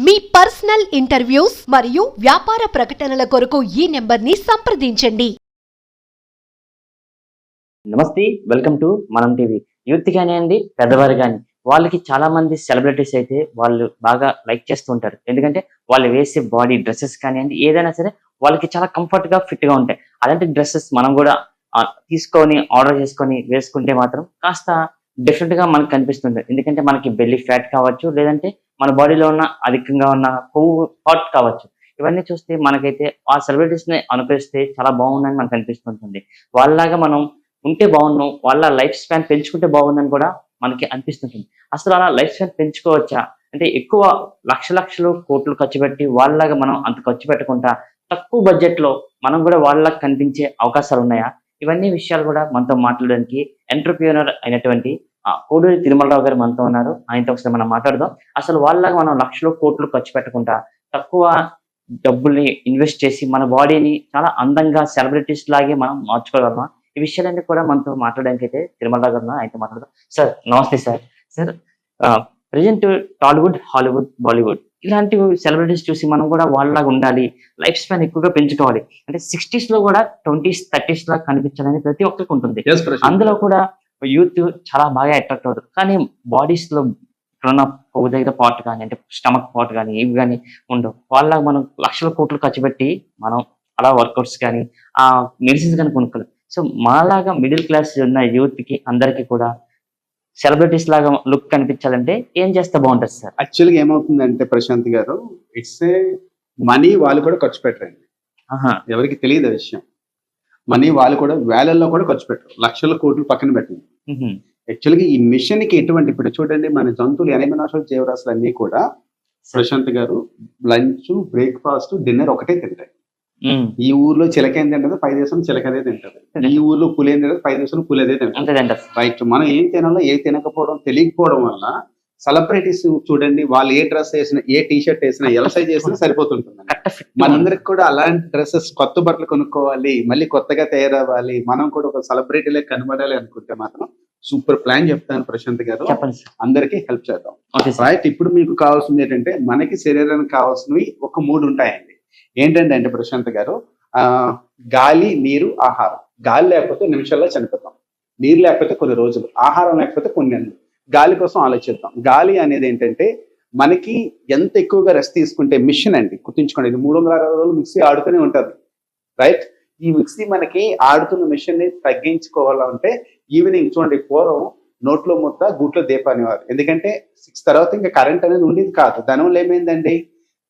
మీ personal interviews మరియు వ్యాపార ప్రకటనల కొరకు ఈ నెంబర్ని సంప్రదించండి. నమస్తే, వెల్కమ్ టు మనం టీవీ. యూత్ కానివ్వండి, పెద్దవారు కానీ వాళ్ళకి చాలా మంది సెలబ్రిటీస్ అయితే వాళ్ళు బాగా లైక్ చేస్తూ ఉంటారు. ఎందుకంటే వాళ్ళు వేసే బాడీ డ్రెస్సెస్ కానివ్వండి, ఏదైనా సరే వాళ్ళకి చాలా కంఫర్ట్ గా ఫిట్ గా ఉంటాయి. అలాంటి డ్రెస్సెస్ మనం కూడా తీసుకొని ఆర్డర్ చేసుకొని వేసుకుంటే మాత్రం కాస్త డిఫరెంట్ గా మనకు కనిపిస్తుంది. ఎందుకంటే మనకి బెల్లీ ఫ్యాట్ కావచ్చు, లేదంటే మన బాడీలో ఉన్న అధికంగా ఉన్న కొవ్వు హాట్ కావచ్చు. ఇవన్నీ చూస్తే మనకైతే ఆ సెలబ్రిటీస్ ని అనుకరిస్తే చాలా బాగుందని మనకు అనిపిస్తుంటుంది. వాళ్ళలాగా మనం ఉంటే బాగున్నాం, వాళ్ళ లైఫ్ స్పాన్ పెంచుకుంటే బాగుందని కూడా మనకి అనిపిస్తుంటుంది. అసలు అలా లైఫ్ స్పాన్ పెంచుకోవచ్చా? అంటే ఎక్కువ లక్షలు కోట్లు ఖర్చు పెట్టి వాళ్ళలాగా మనం అంత ఖర్చు పెట్టకుండా తక్కువ బడ్జెట్ లో మనం కూడా వాళ్ళలాగా కనిపించే అవకాశాలు ఉన్నాయా? ఇవన్నీ విషయాలు కూడా మనతో మాట్లాడడానికి ఎంటర్‌ప్రెన్యూర్ అయినటువంటి కోడూరి తిరుమలరావు గారు మనతో ఉన్నారు. ఆయనతో ఒకసారి మనం మాట్లాడదాం. అసలు వాళ్ళలాగా మనం లక్షలు కోట్లు ఖర్చు పెట్టకుండా తక్కువ డబ్బుల్ని ఇన్వెస్ట్ చేసి మన బాడీని చాలా అందంగా సెలబ్రిటీస్ లాగే మనం మార్చుకోగలమా? ఈ విషయాలన్నీ కూడా మనతో మాట్లాడడానికి అయితే తిరుమలరావు గారు ఉన్నారు. ఆయనతో మాట్లాడదాం. సార్ నమస్తే sir. Sir present Tollywood, Hollywood, Bollywood ఇలాంటి సెలబ్రిటీస్ చూసి మనం కూడా వాళ్ళలాగా ఉండాలి, లైఫ్ స్పాన్ ఎక్కువగా పెంచుకోవాలి. అంటే 60s లో కూడా 20s, 30s లాగా కనిపించాలని ప్రతి ఒక్కరికి ఉంటుంది. అందులో కూడా యూత్ చాలా బాగా అట్రాక్ట్ అవుతారు. కానీ బాడీస్ లో ఇక్కడున్న కొవ్వు దగ్గర పార్ట్ కానీ, అంటే స్టమక్ పార్ట్ కానీ ఇవి కానీ ఉండవు. వాళ్ళలాగా మనం లక్షల కోట్లు ఖర్చు పెట్టి మనం అలా వర్కౌట్స్ కానీ ఆ మెడిసిన్స్ కానీ కొనుక్కోలేదు. సో మాలాగా మిడిల్ క్లాస్ ఉన్న యూత్ కి అందరికీ కూడా సెలబ్రిటీస్ లాగా లుక్ కనిపించాలంటే ఏం చేస్తే బాగుంటది సార్? యాక్చువల్‌గా ఏమవుతుందంటే ప్రశాంత్ గారు, ఇట్స్ ఏ మనీ వాళ్ళు కూడా ఖర్చు పెట్టరండి. ఆహా! ఎవరికీ తెలీదు ఆ విషయం. మనీ వాళ్ళు కూడా వేలల్లో కూడా ఖర్చు పెట్టరు. లక్షల కోట్లు పక్కన పెట్టండి. హుహు. యాక్చువల్‌గా ఈ మిషన్‌కి ఎటువంటి ఇప్పుడు చూడండి మన జంతువులు 8 జీవరాశులు అన్నీ కూడా ప్రశాంత్ గారు లంచ్, బ్రేక్‌ఫాస్ట్, డిన్నర్ ఒకటే తింటాయి. హ్మ్. ఈ ఊర్లో చిలక ఏం తింటది, పై దేశం చిలక అదే తింటది. ఈ ఊర్లో పులి ఏం తింటది, పై దేశంలో పులి అదే తింటది. అంతేదంట. రైట్. మనం ఏం తినాలో ఏం తినకపోవడం తెలియకపోవడం వల్ల సెలబ్రిటీస్ చూడండి, వాళ్ళు ఏ డ్రెస్ వేసినా, ఏ టీ షర్ట్ వేసినా, ఎలా సైజ్ వేసినా సరిపోతుంటుంది. Correct fit. మనందరికి కూడా అలాంటి డ్రెస్సెస్, కొత్త బట్టలు కొనుక్కోవాలి, మళ్ళీ కొత్తగా తయారవ్వాలి, మనం కూడా ఒక సెలబ్రిటీలే కనబడాలి అనుకుంటే మాత్రం సూపర్ ప్లాన్ చెప్తాను ప్రశాంత్ గారు. చెప్పండి సార్. అందరికీ హెల్ప్ చేద్దాం. Okay sir. రైట్. ఇప్పుడు మీకు కావాల్సింది ఏంటంటే, మనకి శరీరానికి కావాల్సినవి ఒక 3 ఉంటాయండి. ఏంటంటే అంటే ప్రశాంత్ గారు, గాలి, నీరు, ఆహారం. గాలి లేకపోతే నిమిషాల్లో చనిపోతాం, నీరు లేకపోతే కొన్ని రోజులు, ఆహారం లేకపోతే కొన్ని నెలలు. గాలి కోసం ఆలోచిద్దాం. గాలి అనేది ఏంటంటే మనకి ఎంత ఎక్కువగా రెస్ట్ తీసుకుంటే మిషన్ అండి, గుర్తుంచుకోండి, ఇది 360 రోజులు మిక్సీ ఆడుతూనే ఉంటుంది. రైట్. ఈ మిక్సీ మనకి ఆడుతున్న మిషన్ ని తగ్గించుకోవాలంటే ఈవినింగ్ చూడండి, పూర్వం నోట్లో ముద్ద గూట్లో దీపం అనేవారు. ఎందుకంటే 6 తర్వాత ఇంకా కరెంట్ అనేది ఉండేది కాదు. దానివల్ల ఏమైందండి,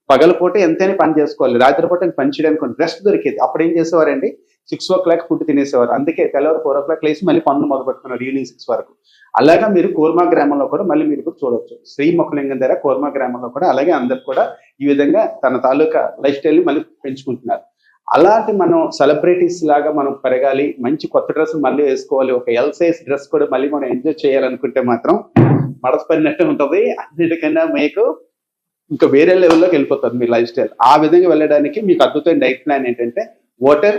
పగలపూట ఎంతైనా పని చేసుకోవాలి, రాత్రిపూట పని చేయడానికి రెస్ట్ దొరికేది. అప్పుడు ఏం చేసేవారండి, 6 ఫుడ్ తినేసేవారు. అందుకే తెల్లవారు 4 లేసి మళ్ళీ పనులు మొదలు పెట్టుకున్నారు ఈవినింగ్ 6 వరకు. అలాగా మీరు కోర్మా గ్రామంలో కూడా మళ్ళీ మీరు కూడా చూడొచ్చు. శ్రీ మొక్కలింగం దగ్గర కోర్మా గ్రామంలో కూడా అలాగే అందరు కూడా ఈ విధంగా తన తాలూకా లైఫ్ స్టైల్ ని మళ్ళీ పెంచుకుంటున్నారు. అలాంటి మనం సెలబ్రిటీస్ లాగా మనం పెరగాలి, మంచి కొత్త డ్రెస్ మళ్ళీ వేసుకోవాలి, ఒక ఎల్ సైజ్ డ్రెస్ కూడా మళ్ళీ మనం ఎంజాయ్ చేయాలనుకుంటే మాత్రం మడసపడినట్టే ఉంటుంది. అన్నిటికన్నా మీకు ఇంకా వేరే లెవెల్లోకి వెళ్ళిపోతుంది మీ లైఫ్ స్టైల్. ఆ విధంగా వెళ్ళడానికి మీకు అద్భుతమైన డైట్ ప్లాన్ ఏంటంటే, వాటర్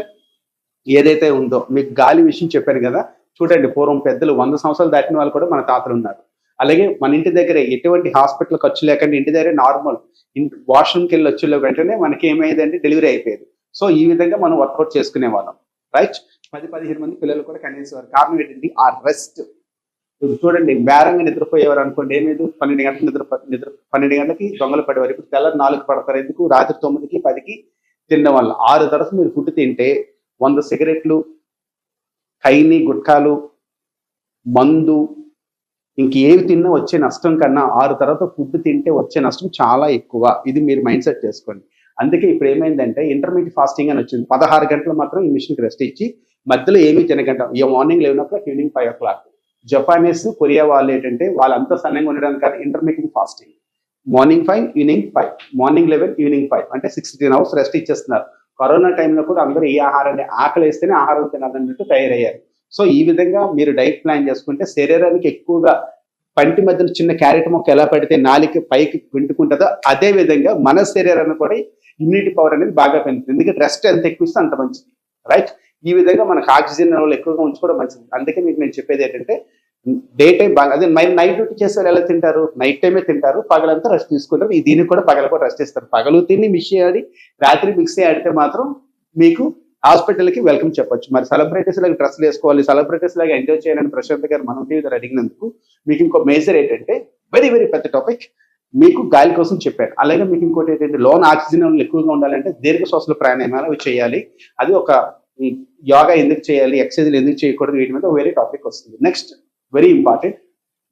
ఏదైతే ఉందో, మీకు గాలి విషయం చెప్పాను కదా, చూడండి పూర్వం పెద్దలు 100 సంవత్సరాలు దాటిన వాళ్ళు కూడా మన తాతలు ఉన్నారు. అలాగే మన ఇంటి దగ్గర ఎటువంటి హాస్పిటల్ ఖర్చు లేకుండా ఇంటి దగ్గర నార్మల్ వాష్రూమ్కి వెళ్ళి వచ్చే వెంటనే మనకి ఏమైందంటే డెలివరీ అయిపోయేది. సో ఈ విధంగా మనం వర్కౌట్ చేసుకునే వాళ్ళం. రైట్. 10-15 మంది పిల్లలు కూడా కనేసేవారు. కారణం ఏంటంటే ఆ రెస్ట్. చూడండి, బేరంగా నిద్రపోయేవారు అనుకోండి, ఏమేది 12 గంటలకు 12 గంటలకి దొంగలు పడేవారు. ఇప్పుడు తెల్లారి 4 పడతారు. ఎందుకు? రాత్రి 9కి 10కి తినడం వల్ల. 6 తరచు మీరు ఫుడ్ తింటే 100 సిగరెట్లు, ఖైని, గుట్కాలు, మందు, ఇంకేవి తిన్నా వచ్చే నష్టం కన్నా 6 తర్వాత ఫుడ్ తింటే వచ్చే నష్టం చాలా ఎక్కువ. ఇది మీరు మైండ్ సెట్ చేసుకోండి. అందుకే ఇప్పుడు ఏమైందంటే ఇంటర్మీడియట్ ఫాస్టింగ్ అని వచ్చింది. 16 గంటలు మాత్రం ఈ మిషన్కి రెస్ట్ ఇచ్చి మధ్యలో ఏమీ తినగంట. మార్నింగ్ 11 ఈవినింగ్ 5 జపానీస్, కొరియా వాళ్ళు ఏంటంటే వాళ్ళంతా సన్నగా ఉండడానికి కానీ intermediate fasting. Morning 5, evening 5, morning 11, evening 5 అంటే 16 అవర్స్ రెస్ట్ ఇచ్చేస్తున్నారు. కరోనా టైంలో కూడా అందరూ ఏ ఆహారాన్ని ఆకలి వేస్తేనే ఆహారం తినాలన్నట్టు తయారయ్యారు. సో ఈ విధంగా మీరు డైట్ ప్లాన్ చేసుకుంటే శరీరానికి ఎక్కువగా పంటి మధ్యన చిన్న క్యారెట్ మొక్క ఎలా పడితే నాలిక పైకి వింటుకుంటుందో అదే విధంగా మన శరీరాన్ని కూడా ఇమ్యూనిటీ పవర్ అనేది బాగా పెరుగుతుంది. ఎందుకంటే రెస్ట్ ఎంత ఎక్కువ ఇస్తే అంత మంచిది. రైట్. ఈ విధంగా మనకు ఆక్సిజన్ లెవెల్ ఎక్కువగా ఉంచుకోవడం మంచిది. అందుకే మీకు నేను చెప్పేది ఏంటంటే డే టైం బాగా అదే నైట్ డ్యూటీ చేసే వాళ్ళు ఎలా తింటారు, నైట్ టైమే తింటారు, పగలంతా రెస్ట్ తీసుకుంటారు. దీనికి కూడా పగల కూడా రెస్ట్ ఇస్తారు. పగలు తిని మిక్సీ ఆడి రాత్రి మిక్సీ ఆడితే మాత్రం మీకు హాస్పిటల్కి వెల్కమ్ చెప్పొచ్చు. మరి సెలబ్రిటీస్ లాగా డ్రెస్లు వేసుకోవాలి, సెలబ్రిటీస్ లాగా ఎంజాయ్ చేయాలని ప్రశాంత్ గారు మనం టీవీ గారు అడిగినందుకు మీకు ఇంకో మేజర్ ఏంటంటే వెరీ వెరీ పెద్ద టాపిక్ మీకు గాలి కోసం చెప్పాను. అలాగే మీకు ఇంకోటి ఏంటంటే లోన్ ఆక్సిజన్ ఎక్కువగా ఉండాలంటే దీర్ఘ శ్వాసల ప్రాణాయామాలు అవి చేయాలి. అది ఒక యోగా ఎందుకు చేయాలి, ఎక్సర్సైజ్లు ఎందుకు చేయకూడదు, వీటి మీద వేరే టాపిక్ వస్తుంది. నెక్స్ట్ వెరీ ఇంపార్టెంట్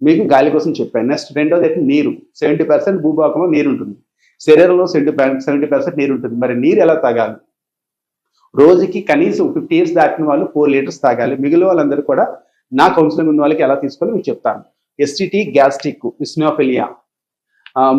మీకు గాలి కోసం చెప్పాను. నెక్స్ట్ రెండోది అయితే నీరు. 70% భూభాగంలో నీరు ఉంటుంది, శరీరంలో 70% నీరు ఉంటుంది. మరి నీరు ఎలా తాగాలి? రోజుకి కనీసం 50 years దాటిన వాళ్ళు 4 liters తాగాలి. మిగిలిన వాళ్ళందరూ కూడా నా కౌన్సిలింగ్ ఉన్న వాళ్ళకి ఎలా తీసుకోవాలో మీకు చెప్తాను. ఎస్టిటీ, గ్యాస్ట్రిక్, ఇస్నోఫిలియా,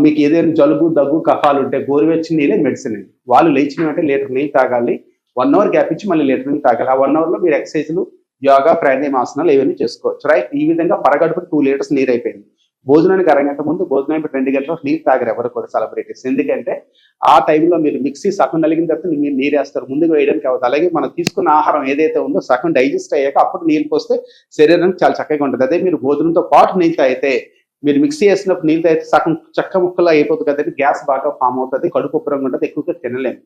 మీకు ఏదైనా జలుబు దగ్గు కఫాలు ఉంటే గోరువెచ్చని నీళ్ళే మెడిసిన్ అండి. వాళ్ళు లేచిన వెంటనే లీటర్ నీళ్ళు తాగాలి. 1 hour గ్యాప్ ఇచ్చి మళ్ళీ లీటర్ నీళ్ళు తాగాలి. ఆ 1 hour లో మీరు ఎక్సర్సైజ్లు, యోగా, ప్రాణాయామాసనాలు ఇవన్నీ చేసుకోవచ్చు. రైట్, ఈ విధంగా పరగడుపు 2 liters నీరు అయిపోయింది. భోజనానికి అరగంట ముందు, భోజనానికి 2 గంటల నీళ్ళు తాగరు ఎవరు కూడా సెలబ్రిటీస్. ఎందుకంటే ఆ టైంలో మీరు మిక్సీ సగం నలిగిన తర్వాత మీరు నీరు వేస్తారు, ముందుగా వేయడానికి అవ్వదు. అలాగే మనం తీసుకున్న ఆహారం ఏదైతే ఉందో సగం డైజెస్ట్ అయ్యాక అప్పుడు నీళ్ళు పోస్తే శరీరానికి చాలా చక్కగా ఉంటుంది. అదే మీరు భోజనంతో పాటు నీళ్ళు తాగితే, మీరు మిక్సీ వేసినప్పుడు నీళ్ళు తాగితే సగం చక్క ముక్కలా అయిపోతుంది కదండి, గ్యాస్ బాగా ఫామ్ అవుతుంది, కడుపు ఉబ్బరంగా ఉంటుంది, ఎక్కువగా తినలేము.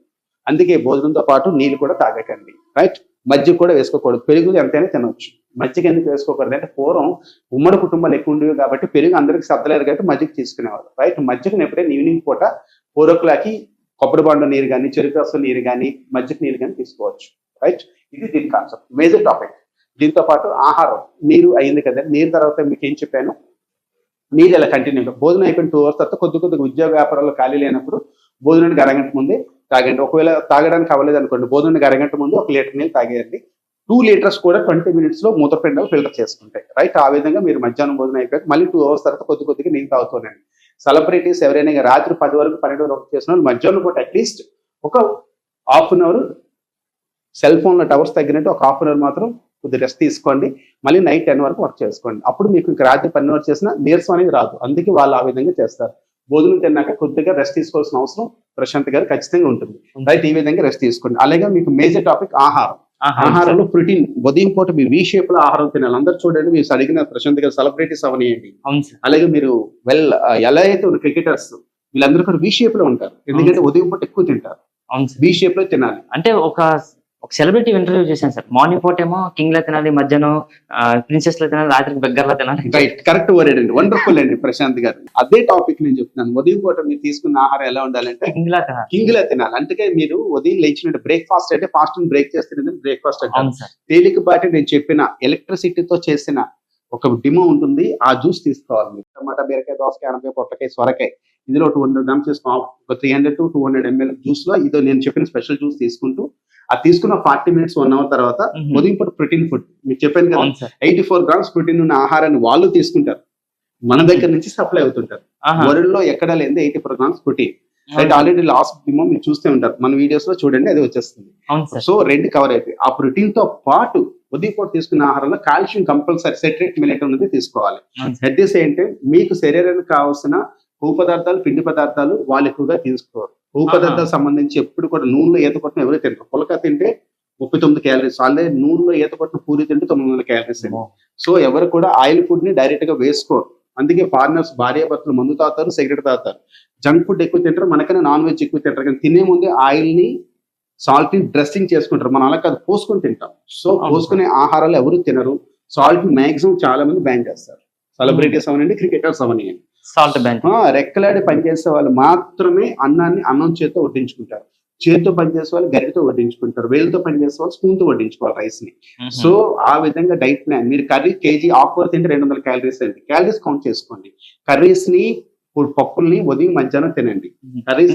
అందుకే భోజనంతో పాటు నీళ్ళు కూడా తాగకండి. రైట్, మజ్జిగ కూడా వేసుకోకూడదు. పెరుగు ఎంతైనా తినవచ్చు, మజ్జిగ ఎందుకు వేసుకోకూడదు అంటే పూర్వం ఉమ్మడి కుటుంబాలు ఎక్కువ ఉండేవి కాబట్టి పెరుగు అందరికి సర్దలేరు కాబట్టి మజ్జిగ తీసుకునేవారు. రైట్, మజ్జిగను ఎప్పుడైనా ఈవినింగ్ పూట 4 o'clock కొబ్బరి బండ నీరు కానీ, చెరుకు రసం నీరు కానీ, మజ్జిగ నీరు కానీ తీసుకోవచ్చు. రైట్, ఇది దీని కాన్సెప్ట్, మేజర్ టాపిక్. దీంతో పాటు ఆహారం, నీరు అయింది కదా, నీరు తర్వాత మీకు ఏం చెప్పాను, నీరు ఇలా కంటిన్యూగా భోజనం అయిపోయిన 2 hours తర్వాత కొద్దిగా ఉద్యోగ వ్యాపారాల్లో ఖాళీ లేనప్పుడు భోజనానికి అరగంట ముందే తాగండి. ఒకవేళ తాగడానికి అవ్వలేదు అనుకోండి, భోజనానికి అరగంట ముందు 1 లీటర్ నీళ్ళు తాగేయండి. 2 liters కూడా 20 minutes లో మూత్రపిండాలు ఫిల్టర్ చేసుకుంటాయి. రైట్, ఆ విధంగా మీరు మధ్యాహ్నం భోజనం అయిపోయాక మళ్ళీ 2 hours తర్వాత కొద్దిగా నీళ్ళు తాగుతూనండి. సెలబ్రిటీస్ ఎవరైనా రాత్రి 10 వరకు 12 వరకు చేసిన వాళ్ళు మధ్యాహ్నం పూట అట్లీస్ట్ ఒక 1/2 hour సెల్ ఫోన్లో టవర్స్ తగ్గినట్టు ఒక 1/2 hour మాత్రం కొద్దిగా రెస్ట్ తీసుకోండి. మళ్ళీ నైట్ 10 వరకు వర్క్ చేసుకోండి. అప్పుడు మీకు ఇంకా రాత్రి 12 hours చేసినా నీరసం అనేది రాదు. అందుకే వాళ్ళు ఆ విధంగా చేస్తారు. భోజనం తిన్నాక కొద్దిగా రెస్ట్ తీసుకోవాల్సిన అవసరం ప్రశాంత్ గారు ఖచ్చితంగా ఉంటుంది. రైట్, ఈ విధంగా రెస్ట్ తీసుకోండి. అలాగే మీకు మేజర్ టాపిక్ ఆహారం. ఆహారంలో ప్రోటీన్, ఉదయం పూట మీరు వి షేప్ లో ఆహారం తినాలి. అందరు చూడండి, మీరు అడిగిన ప్రశాంత్ గారు సెలబ్రిటీస్ అవనియండి, అలాగే మీరు ఎలా అయితే క్రికెటర్స్ వీళ్ళందరూ కూడా వి షేప్ లో ఉంటారు. ఎందుకంటే ఉదయం పూట ఎక్కువ తింటారు, వి షేప్ లో తినాలి. అంటే ఒక సెలబ్రిటీ ఇంటర్వ్యూ చేశాను సార్, మార్నింగ్ పూట ఏమో కింగ్ లా తినాలి, మధ్యాహ్నం ప్రిన్సెస్ లా తినాలి, రాత్రికి బెగ్గర్ లా తినాలి. రైట్, కరెక్ట్ వర్డ్ అండి, వండర్ఫుల్ అండి ప్రశాంత్ గారు. అదే టాపిక్ నేను చెప్తున్నాను. ఉదయం పూట మీరు తీసుకున్న ఆహారం ఎలా ఉండాలంటే కింగ్ లా తినాలి. అంటే మీరు ఉదయం లేచినట్టు బ్రేక్ఫాస్ట్ అంటే ఫాస్ట్ బ్రేక్ చేస్తే బ్రేక్ఫాస్ట్ అంటే తేలికపాటి నేను చెప్పిన ఎలక్ట్రిసిటీతో చేసిన ఒక డిమో ఉంటుంది, ఆ జ్యూస్ తీసుకోవాలి. మీరు టమాటా, బీరకాయ, దోసకాయ, ఆనపకాయ, పొట్లకాయ, సొరకాయ, ఇందులో 200 grams తీసుకోవాలి. ఒక 300 to 200 ml జ్యూస్ లో ఇదో నేను చెప్పిన స్పెషల్ జ్యూస్ తీసుకుంటూ అది తీసుకున్న 40 minutes 1 hour తర్వాత ఉదయం పూట ప్రోటీన్ ఫుడ్ మీకు చెప్పాను కదా, 84 grams ప్రోటీన్ ఉన్న ఆహారాన్ని వాళ్ళు తీసుకుంటారు, మన దగ్గర నుంచి సప్లై అవుతుంటారు. వరల్డ్ లో ఎక్కడా లేదు 84 grams protein. Right, already last demo మీరు చూస్తే ఉంటారు, మన వీడియోస్ లో చూడండి, అది వచ్చేస్తుంది. సో 2 కవర్ అయిపోయి ఆ ప్రోటీన్ తో పాటు ఉదయం పూట తీసుకున్న ఆహారంలో కాల్షియం కంపల్సరీ సెట్రేట్ మిల్లెట్ అనేది తీసుకోవాలి. అడ్రస్ ఏంటంటే మీకు శరీరానికి కావాల్సిన కొవ్వు పదార్థాలు, పిండి పదార్థాలు వాళ్ళు ఎక్కువగా తీసుకోరు. కొవ్వు పదార్థాలకు సంబంధించి ఎప్పుడు కూడా నూనెలో ఈత కొట్టిన ఎవరు తింటారు. పులక తింటే 39 calories, ఆల్రెడీ నూనెలో ఈత కొట్టిన పూరి తింటే 900 calories. సో ఎవరు కూడా ఆయిల్ ఫుడ్ ని డైరెక్ట్ గా వేసుకోరు. అందుకే ఫారినర్స్ భార్యాభర్తలు మందు తాగుతారు, సిగరెట్ తాగుతారు, జంక్ ఫుడ్ ఎక్కువ తింటారు, మనకన్నా నాన్ వెజ్ ఎక్కువ తింటారు. కానీ తినే ముందే ఆయిల్ ని, సాల్ట్ ని డ్రెస్సింగ్ చేసుకుంటారు. మనం అలా కాదు, పోసుకొని తింటాం. సో పోసుకునే ఆహారాలు ఎవరు తినరు. సాల్ట్ మాక్సిమం చాలా మంది బ్యాన్ చేస్తారు, సెలబ్రిటీస్ అవనండి, క్రికెటర్స్ అవనియండి. సాల్ట్ బ్యాన్, రెక్కలాడి పనిచేసే వాళ్ళు మాత్రమే అన్నాన్ని అన్నం చేతితో వడ్డించుకుంటారు. చేతితో పనిచేసే వాళ్ళు గరిటతో వడ్డించుకుంటారు, వేలుతో పనిచేసే వాళ్ళు స్పూన్ తో వడ్డించుకోవాలి రైస్ ని. సో ఆ విధంగా డైట్ ప్లాన్, మీరు కర్రీ కేజీ ఆకుకూర తింటే 200 calories అండి. క్యాలరీస్ కౌంట్ చేసుకోండి. కర్రీస్ ని, పప్పుల్ని ఉదయం మధ్యాహ్నం తినండి. కర్రీస్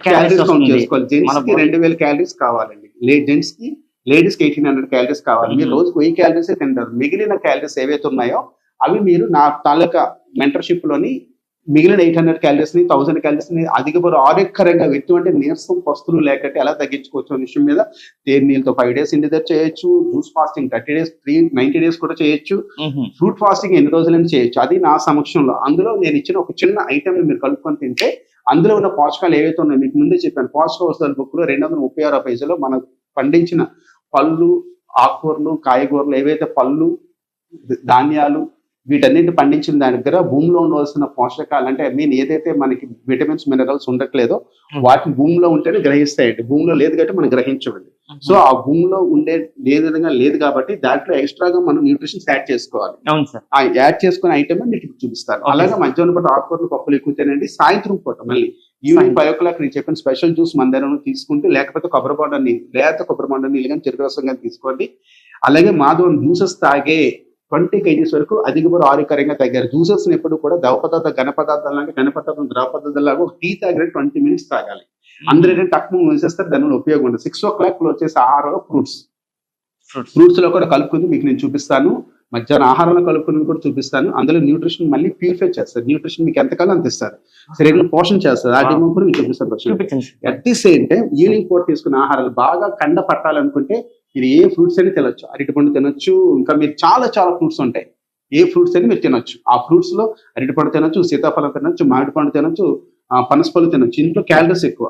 క్యాలరీస్ కౌంట్ చేసుకోవాలి. జెంట్స్ కి 2000 calories కావాలండి, జెంట్స్ కి, లేడీస్ కి 1800 calories కావాలి. మీరు రోజుకు 1000 calories తింటారు. మిగిలిన క్యాలరీస్ ఏవైతే ఉన్నాయో అవి మీరు నా తాలూకా మెంటర్షిప్ లోని మిగిలిన 800 calories ని, 1000 calories ని అధిక బరువు ఆరోగ్యకరంగా ఎటువంటి నీరసం పస్తులు లేకపోతే ఎలా తగ్గించుకోవచ్చు అనే విషయం మీద తేనె నీళ్ళతో 5 days ఇంటి దగ్గర చేయొచ్చు, జ్యూస్ ఫాస్టింగ్ 30 days, 90 days కూడా చేయొచ్చు, ఫ్రూట్ ఫాస్టింగ్ ఎన్ని రోజులని చేయొచ్చు. అది నా సమక్షంలో. అందులో నేను ఇచ్చిన ఒక చిన్న ఐటమ్ ని మీరు కలుపుకొని తింటే అందులో ఉన్న పోషకాలు ఏవైతే ఉన్నాయో మీకు ముందే చెప్పాను. పోషకావసరాల బుక్ లో 236 pages లో మనం పండించిన పళ్ళు, ఆకుకూరలు, కాయగూరలు, ఏవైతే పళ్ళు, ధాన్యాలు వీటన్నిటి పండించిన దాని దగ్గర భూమిలో ఉండవలసిన పోషకాలు అంటే ఏదైతే మనకి విటమిన్స్ మినరల్స్ ఉండట్లేదో వాటిని భూమిలో ఉంటేనే గ్రహిస్తాయండి. భూమిలో లేదు కాబట్టి మనం గ్రహించమండి. సో ఆ భూమిలో ఉండే ఏ విధంగా లేదు కాబట్టి దాంట్లో ఎక్స్ట్రాగా మనం న్యూట్రిషన్స్ యాడ్ చేసుకోవాలి. అవును సార్. ఆ యాడ్ చేసుకునే ఐటమ్ మీకు చూపిస్తాను. అలాగే మధ్యాహ్నం పూట ఆకుకూరలు పప్పులు ఎక్కువ తినండి. సాయంత్రం పూట మళ్ళీ ఈవినింగ్ 5 o'clock నేను చెప్పిన స్పెషల్ జ్యూస్ మందరం తీసుకుంటే, లేకపోతే కొబ్బరి బొండ నీళ్ళు, లేత కొబ్బరి బొండ నీళ్ళు కానీ చెరుకు రసం కానీ తీసుకోండి. అలాగే మాధవన్ జ్యూసెస్ తాగే 20 kgs వరకు అధిక బరువు ఆరోగ్యకరంగా తగ్గారు. జ్యూసెస్ ఎప్పుడు కూడా ద్రవ పదార్థ ఘన పదార్థం ద్రవ పదార్థాలాగా ఒక టీ తాగిన 20 minutes తాగాలి. అందరూ ఏంటంటే తక్కువ వేసేస్తారు, దానివల్ల ఉపయోగం ఉండదు. 6 o'clock వచ్చేసి ఆహారంలో ఫ్రూట్స్ లో కూడా కలుపుకుంది మీకు నేను చూపిస్తాను. మధ్యాహ్నం ఆహారంలో కలుపుకుని కూడా చూపిస్తాను. అందులో న్యూట్రిషన్ మళ్ళీ ప్యూరిఫై చేస్తారు. న్యూట్రిషన్ మీకు ఎంతకాలం అందిస్తారు, శరీరం పోషణ చేస్తారు. ఆ డెమో కూడా మీకు చూపిస్తాను. At the same time evening పూట తీసుకున్న ఆహారాలు బాగా కండ పట్టాలనుకుంటే మీరు ఏ ఫ్రూట్స్ అని తినొచ్చు. అరటిపండు తినొచ్చు, ఇంకా మీరు చాలా ఫ్రూట్స్ ఉంటాయి. ఏ ఫ్రూట్స్ అని మీరు తినొచ్చు. ఆ ఫ్రూట్స్ లో అరటిపండు తినొచ్చు, సీతాఫలం తినొచ్చు, మామిడి పండు తినొచ్చు, పనసపళ్ళు తినొచ్చు. ఇంట్లో క్యాలరీస్ ఎక్కువ,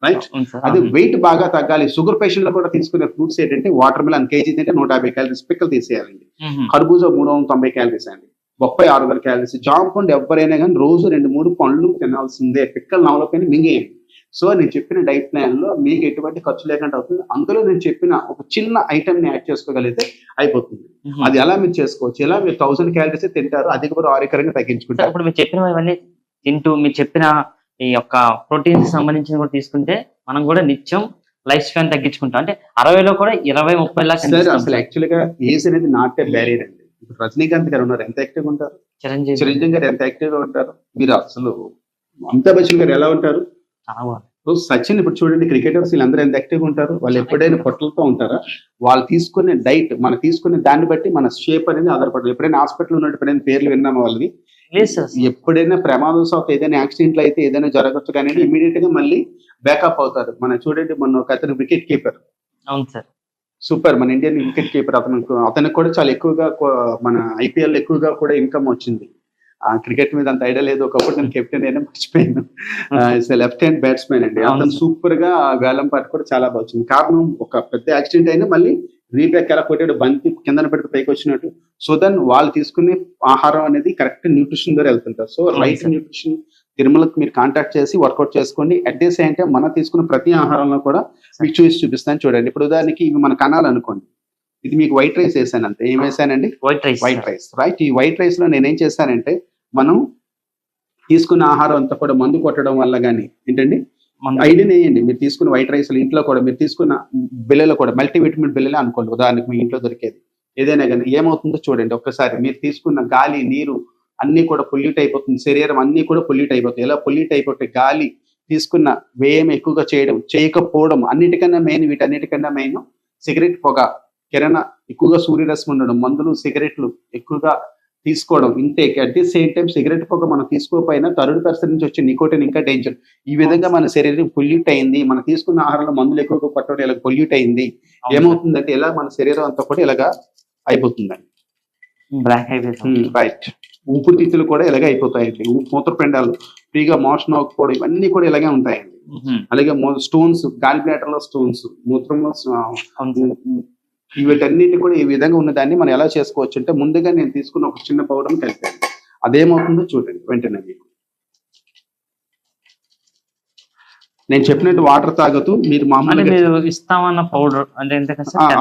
రైట్? అదే వెయిట్ బాగా తగ్గాలి. షుగర్ పేషెంట్ లో కూడా తీసుకునే ఫ్రూట్స్ ఏంటంటే వాటర్ మిలన్ కేజీ తింటే 150 calories పిక్కలు తీసేయాలండి. కర్బూజా 390 calories అండి. 3600 calories. జామ పండు ఎవరైనా కానీ రోజు 2-3 పండ్లు తినాల్సిందే. పిక్కలు నవలపైన మింగేయండి. సో నేను చెప్పిన డైట్ ప్లాన్ లో మీకు ఎటువంటి ఖర్చు లేకుండా అవుతుంది. అందులో నేను చెప్పిన ఒక చిన్న ఐటమ్ ని యాడ్ చేసుకోగలిగితే అయిపోతుంది. అది ఎలా మీరు చేసుకోవచ్చు. ఎలా మీరు 1000 calories తింటారు, అధిక బరువు ఆరోగ్యకరంగా తగ్గించుకుంటారు. ఇప్పుడు మీరు చెప్పినవన్నీ తింటూ మీరు చెప్పిన ఈ యొక్క ప్రోటీన్స్ సంబంధించిన కూడా తీసుకుంటే మనం కూడా నిత్యం లైఫ్ స్పాన్ తగ్గించుకుంటాం. అంటే 60లో కూడా 20-30 లాక్స్. అసలు యాక్చువల్ గా ఏజ్ అనేది నాట్ ఏ బ్యారియర్ అండి. ఇప్పుడు రజనీకాంత్ గారు ఉన్నారు, ఎంత యాక్టివ్ గా ఉంటారు. చిరంజీవి గారు ఎంత యాక్టివ్ గా ఉంటారు. మీరు అసలు అమితాబ్ బచ్చన్ గారు ఎలా ఉంటారు. సచిన్ ఇప్పుడు చూడండి, క్రికెటర్స్ వీళ్ళందరూ ఎంత యాక్టివ్ గా ఉంటారు. వాళ్ళు ఎప్పుడైనా పొట్టలతో ఉంటారా. వాళ్ళు తీసుకునే డైట్, మనం తీసుకునే దాన్ని బట్టి మన షేప్ అనేది ఆధారపడదు. ఎప్పుడైనా హాస్పిటల్ ఉన్నట్టు పేర్లు విన్నాము వాళ్ళని. ఎప్పుడైనా ప్రమాదవశాత్తు ఏదైనా యాక్సిడెంట్లు అయితే ఏదైనా జరగచ్చు, కానీ ఇమీడియట్ గా మళ్ళీ బ్యాకప్ అవుతారు. మనం చూడండి, మొన్న ఒక అతను వికెట్ కీపర్. అవును సార్, సూపర్. మన ఇండియన్ వికెట్ కీపర్ అతనికి కూడా చాలా ఎక్కువగా మన ఐపీఎల్ ఎక్కువగా కూడా ఇన్కమ్ వచ్చింది. ఆ క్రికెట్ మీద అంత ఐడియా లేదు. ఒకప్పుడు నేను కెప్టెన్ అయినా మర్చిపోయాను. లెఫ్ట్ హ్యాండ్ బ్యాట్స్మెన్ అండి. అతను సూపర్ గా వేలం పాటు కూడా చాలా బాగా వచ్చింది. కారణం ఒక పెద్ద యాక్సిడెంట్ అయినా మళ్ళీ రీబ్యాక్ ఎలా కొట్టాడు, బంతి కిందన పెడితే పైకి వచ్చినట్టు. సో దెన్ వాళ్ళు తీసుకునే ఆహారం అనేది కరెక్ట్ న్యూట్రిషన్ ద్వారా వెళ్తుంటారు. సో రైట్ న్యూట్రిషన్ తిరుమలకు మీరు కాంటాక్ట్ చేసి వర్కౌట్ చేసుకోండి. అట్ ది సేమ్ టైం మనం తీసుకున్న ప్రతి ఆహారంలో కూడా మీకు చూపిస్తాను చూడండి. ఇప్పుడు ఉదాహరణకి ఇవి మన కణాలు అనుకోండి. ఇది మీకు వైట్ రైస్ వేసాను అంతే. ఏం వేసానండి? White rice, right? ఈ వైట్ రైస్ లో నేనేం చేశానంటే, మనం తీసుకున్న ఆహారం అంతా కూడా మందు కొట్టడం వల్ల కానీ ఏంటండి ఐడియా వేయండి. మీరు తీసుకున్న వైట్ రైస్ ఇంట్లో కూడా మీరు తీసుకున్న బిల్లలు కూడా మల్టీవిటమిన్ బిల్లలే అనుకోండి. ఉదాహరణకి మీ ఇంట్లో దొరికేది ఏదైనా కానీ ఏమవుతుందో చూడండి ఒక్కసారి. మీరు తీసుకున్న గాలి, నీరు అన్ని కూడా పొల్యూట్ అయిపోతుంది. శరీరం అన్ని కూడా పొల్యూట్ అయిపోతాయి. ఎలా పొల్యూట్ అయిపోతే గాలి తీసుకున్న వ్యయం ఎక్కువగా చేయకపోవడం అన్నిటికన్నా మెయిన్. వీటన్నిటికన్నా మెయిన్ సిగరెట్ పొగ, కిరణ ఎక్కువగా, సూర్యరశ్మి ఉండడం, మందులు, సిగరెట్లు ఎక్కువగా తీసుకోవడం, intake. At the same time cigarette పొగ మనం తీసుకోకపోయినా థర్డ్ పర్సన్ నుంచి వచ్చే నికోటిన్ ఇంకా డేంజర్. ఈ విధంగా మన శరీరం పొల్యూట్ అయింది. మనం తీసుకున్న ఆహారంలో మందులు ఎక్కువగా పట్టడం ఇలా పొల్యూట్ అయింది. ఏమవుతుందంటే ఇలా మన శరీరం అంతా కూడా ఇలాగా అయిపోతుందండి. రైట్. ఊపిరితిత్తులు కూడా ఇలాగే అయిపోతాయండి. మూత్రపిండాలు ఫ్రీగా మోషన్ అవ్వకపోవడం ఇవన్నీ కూడా ఇలాగే ఉంటాయండి. అలాగే స్టోన్స్, గాలి బ్లాడర్ లో స్టోన్స్, మూత్రంలో వీటన్నిటి కూడా ఈ విధంగా ఉన్నదాన్ని మనం ఎలా చేసుకోవచ్చు అంటే, ముందుగా నేను తీసుకున్న ఒక చిన్న పౌడర్ కలిపాను. అదేమవుతుందో చూడండి వెంటనే. మీకు నేను చెప్పినట్టు వాటర్ తాగుతూ మీరు మామూలుగా ఇస్తామన్న పౌడర్ అంటే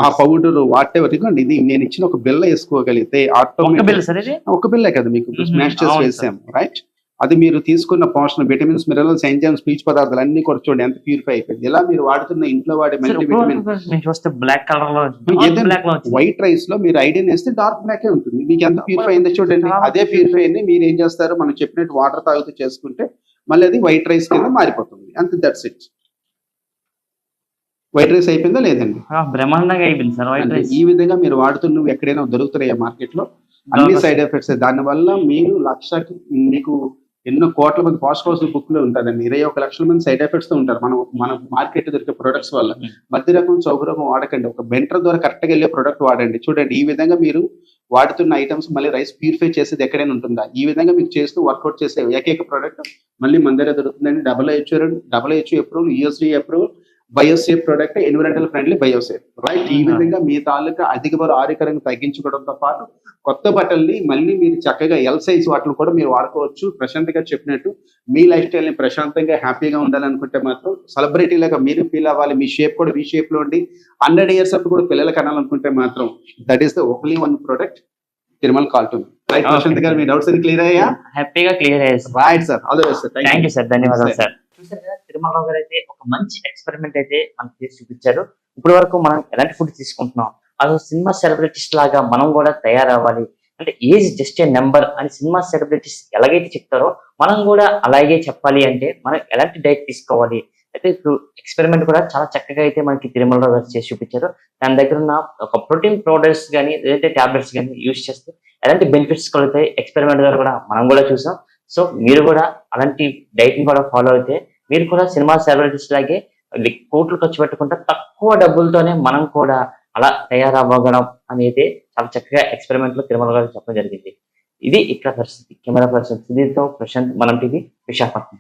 ఆ పౌడర్ వాటెవర్ ఇదిగోండి. ఇది నేను ఇచ్చిన ఒక బిల్ల వేసుకోగలిగితే ఆటోమేటిక్ ఒక బిల్లే కదా మీకు స్మాష్ చేసి వేసాము, రైట్? అది మీరు తీసుకున్న పోషణ, విటమిన్స్, మినరల్స్, ఎంజైమ్స్, పీచు పదార్థాలు అన్ని కూడా చూడండి ఎంత ప్యూరిఫై అయిపోయింది. ఇలా మీరు వాడుతున్న ఇంట్లో వాడే మల్టీవిటమిన్ వైట్ రైస్ లో మీరు ఐడియన్ వేస్తే డార్క్ బ్లాక్ ఉంటుంది. మీకు ఎంత ప్యూరిఫై అయిందో చూడండి. అదే ప్యూరిఫై అయింది. మీరు ఏం చేస్తారు, మనం చెప్పినట్టు వాటర్ తాగుతూ చేసుకుంటే మళ్ళీ అది వైట్ రైస్ కింద మారిపోతుంది. అంతే, దట్స్ ఇట్. వైట్ రైస్ అయిపోయిందా లేదండి? బ్రహ్మాండంగా అయిపోయింది సార్ వైట్ రైస్. ఈ విధంగా మీరు వాడుతున్న ఎక్కడైనా దొరుకుతున్నాయా మార్కెట్ లో? అన్ని సైడ్ ఎఫెక్ట్స్. దాని వల్ల మీరు లక్షకి మీకు ఎన్నో కోట్ల మంది పోషకాహార బుక్ లో ఉంటారండి. 21 లక్షల మంది సైడ్ ఎఫెక్ట్స్ తో ఉంటారు మన మార్కెట్ దొరికే ప్రొడక్ట్స్ వల్ల. మధ్య రకం, చౌక రకం వాడకండి. ఒక బెంటర్ ద్వారా కరెక్ట్ గా వెళ్ళే ప్రొడక్ట్ వాడండి. చూడండి ఈ విధంగా మీరు వాడుతున్న ఐటమ్స్ మళ్ళీ రైస్ ప్యూరిఫై చేసేది ఎక్కడైనా ఉంటుందా? ఈ విధంగా మీకు చేస్తూ వర్కౌట్ చేసే ఏకైక ప్రోడక్ట్ మళ్ళీ మన దగ్గర దొరుకుతుందండి. WHO approval, USDA approval, biosafe product, environmental friendly biosafe, right? ఈ విధంగా మీ తాలూకా అధిక బరువు ఆరోగ్యకరంగా తగ్గించుకోవడంతో పాటు కొత్త బట్టల్ని మళ్ళీ మీరు చక్కగా ఎల్ సైజ్ వాటిని కూడా మీరు వాడుకోవచ్చు. ప్రశాంత్ గారు చెప్పినట్టు మీ లైఫ్ స్టైల్ ని ప్రశాంతంగా హ్యాపీగా ఉండాలనుకుంటే మాత్రం సెలబ్రిటీ లాగా మీరు ఫీల్ అవ్వాలి, మీ షేప్ కూడా మీ షేప్ లో ఉండి 100 years అప్పుడు కూడా పిల్లలు కనాలనుకుంటే మాత్రం that is the only one product Tirumala call to. Right Prashanth గారు, మీ డౌట్స్ క్లియర్ అయ్యా? హ్యాపీగా క్లియర్ అయ్యాయి sir. Right sir, all the best sir. Thank you sir, ధన్యవాదాలు సార్. చూసారు కదా, తిరుమలరావు గారు అయితే ఒక మంచి ఎక్స్పెరిమెంట్ అయితే మనకి చేసి చూపించారు. ఇప్పటి వరకు మనం ఎలాంటి ఫుడ్ తీసుకుంటున్నాం, అసలు సినిమా సెలబ్రిటీస్ లాగా మనం కూడా తయారవ్వాలి అంటే ఏజ్ జస్ట్ ఏ నెంబర్ అని సినిమా సెలబ్రిటీస్ ఎలాగైతే చెప్తారో మనం కూడా అలాగే చెప్పాలి అంటే మనం ఎలాంటి డైట్ తీసుకోవాలి అయితే ఇప్పుడు ఎక్స్పెరిమెంట్ కూడా చాలా చక్కగా అయితే మనకి తిరుమలరావు గారు చేసి చూపించారు. దాని దగ్గర ఉన్న ఒక ప్రోటీన్ పౌడర్స్ కానీ లేదంటే టాబ్లెట్స్ కానీ యూజ్ చేస్తే ఎలాంటి బెనిఫిట్స్ కలుగుతాయి ఎక్స్పెరిమెంట్ ద్వారా కూడా మనం కూడా చూసాం. సో మీరు కూడా అలాంటి డైట్ ని కూడా ఫాలో అయితే మీరు కూడా సినిమా సెలబ్రిటీస్ లాగే కోట్లు ఖర్చు పెట్టకుండా తక్కువ డబ్బులతోనే మనం కూడా అలా తయారవ్వగలం అనేది చాలా చక్కగా ఎక్స్పెరిమెంట్ లో తిరుమల గారు చెప్పడం జరిగింది. ఇది ఇక్కడ పరిస్థితి. కెమెరా పర్సన్ సుధీర్తో ప్రశాంత్, మనం టీవీ, విశాఖపట్నం.